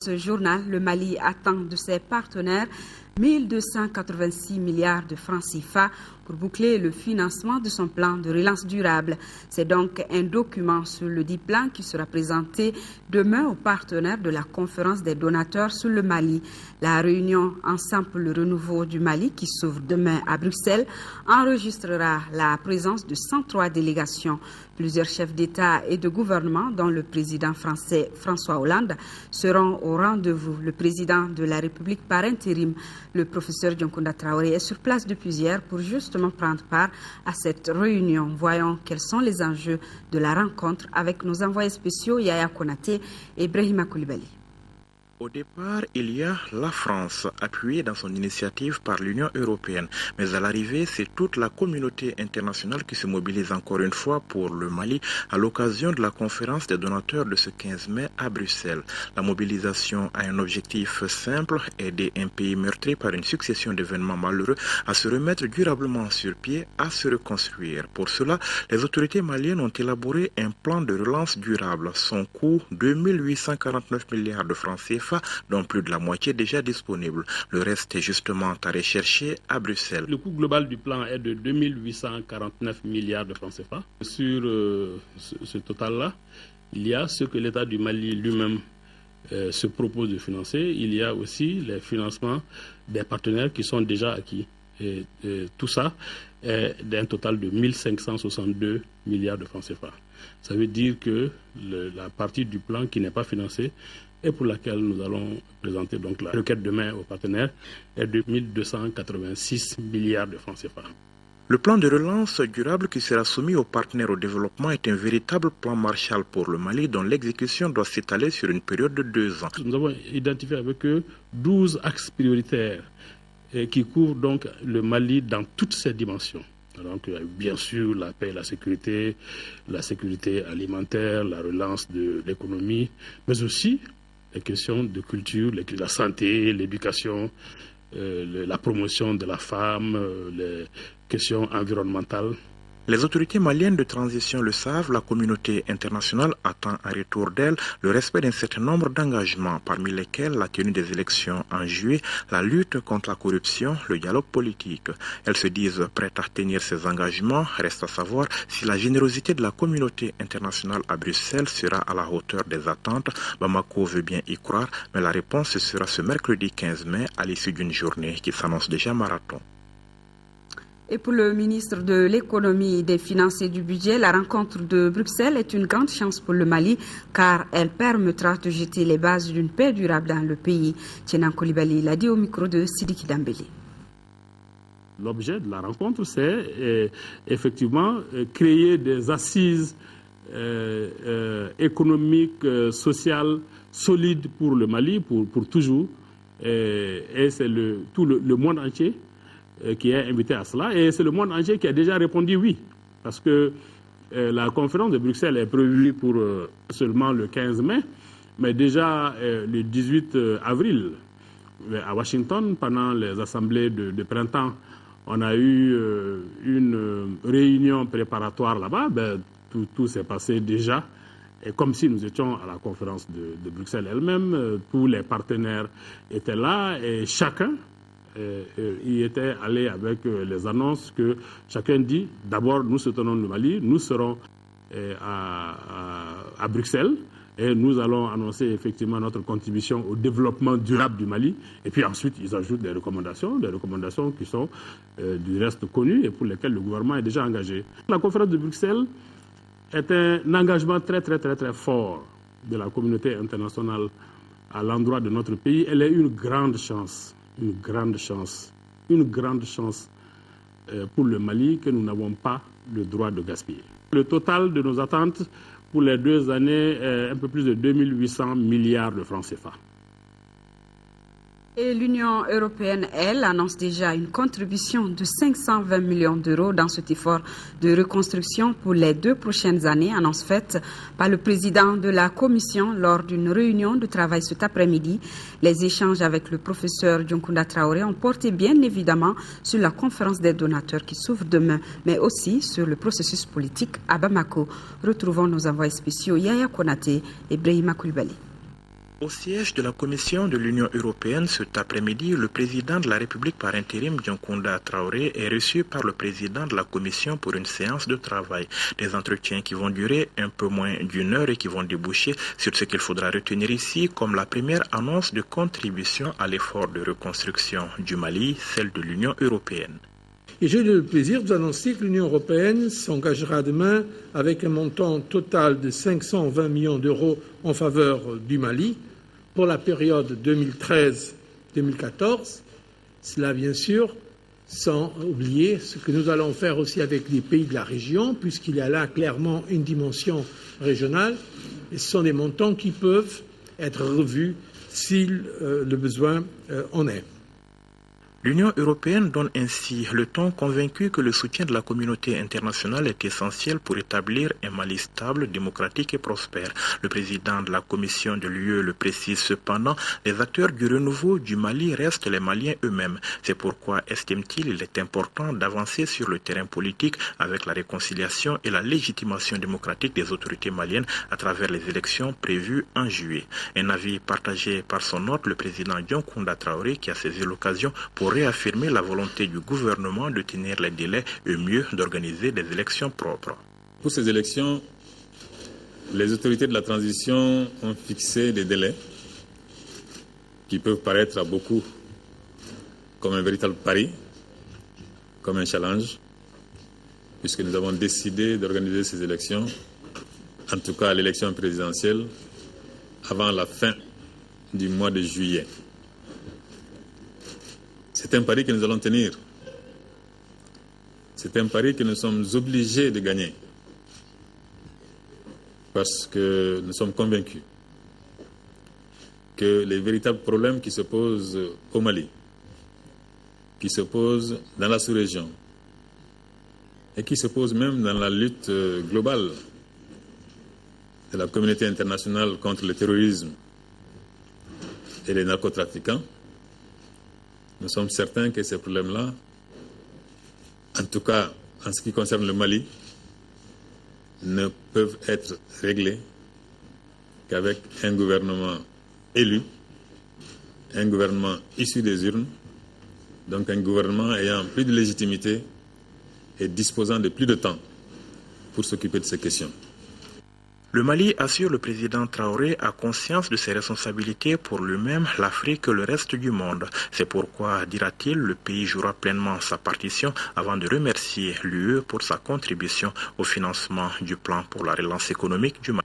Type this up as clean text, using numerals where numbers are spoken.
Ce journal, le Mali attend de ses partenaires 1286 milliards de francs CFA pour boucler le financement de son plan de relance durable. C'est donc un document sur le dit plan qui sera présenté demain aux partenaires de la conférence des donateurs sur le Mali. La réunion Ensemble pour le renouveau du Mali qui s'ouvre demain à Bruxelles enregistrera la présence de 103 délégations. Plusieurs chefs d'État et de gouvernement, dont le président français François Hollande, seront au rendez-vous. Le président de la République par intérim, le professeur Dioncounda Traoré, est sur place depuis hier pour justement prendre part à cette réunion. Voyons quels sont les enjeux de la rencontre avec nos envoyés spéciaux Yaya Konaté et Brahima Koulibaly. Au départ, il y a la France, appuyée dans son initiative par l'Union européenne. Mais à l'arrivée, c'est toute la communauté internationale qui se mobilise encore une fois pour le Mali à l'occasion de la conférence des donateurs de ce 15 mai à Bruxelles. La mobilisation a un objectif simple, aider un pays meurtri par une succession d'événements malheureux à se remettre durablement sur pied, à se reconstruire. Pour cela, les autorités maliennes ont élaboré un plan de relance durable. Son coût, 2849 milliards de francs CFA, dont plus de la moitié déjà disponible. Le reste est justement à rechercher à Bruxelles. Le coût global du plan est de 2849 milliards de francs CFA. Sur ce total-là, il y a ce que l'État du Mali lui-même se propose de financer. Il y a aussi les financements des partenaires qui sont déjà acquis. Et tout ça est d'un total de 1562 milliards de francs CFA. Ça veut dire que la partie du plan qui n'est pas financée et pour laquelle nous allons présenter donc la requête demain aux partenaires est de 1286 milliards de francs CFA. Le plan de relance durable qui sera soumis aux partenaires au développement est un véritable plan Marshall pour le Mali dont l'exécution doit s'étaler sur une période de 2 ans. Nous avons identifié avec eux 12 axes prioritaires qui couvrent donc le Mali dans toutes ses dimensions. Donc, bien sûr, la paix et la sécurité alimentaire, la relance de l'économie, mais aussi les questions de culture, la santé, l'éducation, la promotion de la femme, les questions environnementales. Les autorités maliennes de transition le savent, la communauté internationale attend en retour d'elle le respect d'un certain nombre d'engagements, parmi lesquels la tenue des élections en juillet, la lutte contre la corruption, le dialogue politique. Elles se disent prêtes à tenir ces engagements. Reste à savoir si la générosité de la communauté internationale à Bruxelles sera à la hauteur des attentes. Bamako veut bien y croire, mais la réponse sera ce mercredi 15 mai à l'issue d'une journée qui s'annonce déjà marathon. Et pour le ministre de l'économie, des finances et du budget, la rencontre de Bruxelles est une grande chance pour le Mali car elle permettra de jeter les bases d'une paix durable dans le pays. Tienan Koulibaly l'a dit au micro de Sidiki Dambélé. L'objet de la rencontre, c'est effectivement créer des assises économiques, sociales, solides pour le Mali, pour toujours. Et c'est tout le monde entier qui est invité à cela. Et c'est le monde entier qui a déjà répondu oui. Parce que la conférence de Bruxelles est prévue pour seulement le 15 mai, mais déjà le 18 avril, à Washington, pendant les assemblées de printemps, on a eu une réunion préparatoire là-bas. Tout s'est passé déjà. Et comme si nous étions à la conférence de Bruxelles elle-même, tous les partenaires étaient là et chacun il était allé avec les annonces que chacun dit, d'abord nous soutenons le Mali, nous serons à Bruxelles et nous allons annoncer effectivement notre contribution au développement durable du Mali. Et puis ensuite, ils ajoutent des recommandations qui sont du reste connues et pour lesquelles le gouvernement est déjà engagé. La conférence de Bruxelles est un engagement très fort de la communauté internationale à l'endroit de notre pays. Elle est une grande chance pour le Mali que nous n'avons pas le droit de gaspiller. Le total de nos attentes pour les 2 années est un peu plus de 2800 milliards de francs CFA. Et l'Union européenne, elle, annonce déjà une contribution de 520 millions d'euros dans cet effort de reconstruction pour les 2 prochaines années, annonce faite par le président de la Commission lors d'une réunion de travail cet après-midi. Les échanges avec le professeur Dioncounda Traoré ont porté bien évidemment sur la conférence des donateurs qui s'ouvre demain, mais aussi sur le processus politique à Bamako. Retrouvons nos envoyés spéciaux Yaya Konaté et Brahima Koulibaly. Au siège de la Commission de l'Union européenne cet après-midi, le président de la République par intérim, Dioncounda Traoré, est reçu par le président de la Commission pour une séance de travail. Des entretiens qui vont durer un peu moins d'une heure et qui vont déboucher sur ce qu'il faudra retenir ici comme la première annonce de contribution à l'effort de reconstruction du Mali, celle de l'Union européenne. Et j'ai le plaisir de vous annoncer que l'Union européenne s'engagera demain avec un montant total de 520 millions d'euros en faveur du Mali pour la période 2013-2014. Cela, bien sûr, sans oublier ce que nous allons faire aussi avec les pays de la région, puisqu'il y a là clairement une dimension régionale. Et ce sont des montants qui peuvent être revus si le besoin en est. L'Union européenne donne ainsi le ton, convaincu que le soutien de la communauté internationale est essentiel pour établir un Mali stable, démocratique et prospère. Le président de la Commission de l'UE le précise cependant, les acteurs du renouveau du Mali restent les Maliens eux-mêmes. C'est pourquoi, estime-t-il, il est important d'avancer sur le terrain politique avec la réconciliation et la légitimation démocratique des autorités maliennes à travers les élections prévues en juillet. Un avis partagé par son hôte, le président Dioncounda Traoré, qui a saisi l'occasion pour réaffirmer la volonté du gouvernement de tenir les délais et mieux d'organiser des élections propres. Pour ces élections, les autorités de la transition ont fixé des délais qui peuvent paraître à beaucoup comme un véritable pari, comme un challenge, puisque nous avons décidé d'organiser ces élections, en tout cas l'élection présidentielle, avant la fin du mois de juillet. C'est un pari que nous allons tenir. C'est un pari que nous sommes obligés de gagner. Parce que nous sommes convaincus que les véritables problèmes qui se posent au Mali, qui se posent dans la sous-région et qui se posent même dans la lutte globale de la communauté internationale contre le terrorisme et les narcotrafiquants, nous sommes certains que ces problèmes-là, en tout cas en ce qui concerne le Mali, ne peuvent être réglés qu'avec un gouvernement élu, un gouvernement issu des urnes, donc un gouvernement ayant plus de légitimité et disposant de plus de temps pour s'occuper de ces questions. Le Mali, assure le président Traoré, a conscience de ses responsabilités pour lui-même, l'Afrique et le reste du monde. C'est pourquoi, dira-t-il, le pays jouera pleinement sa partition avant de remercier l'UE pour sa contribution au financement du plan pour la relance économique du Mali.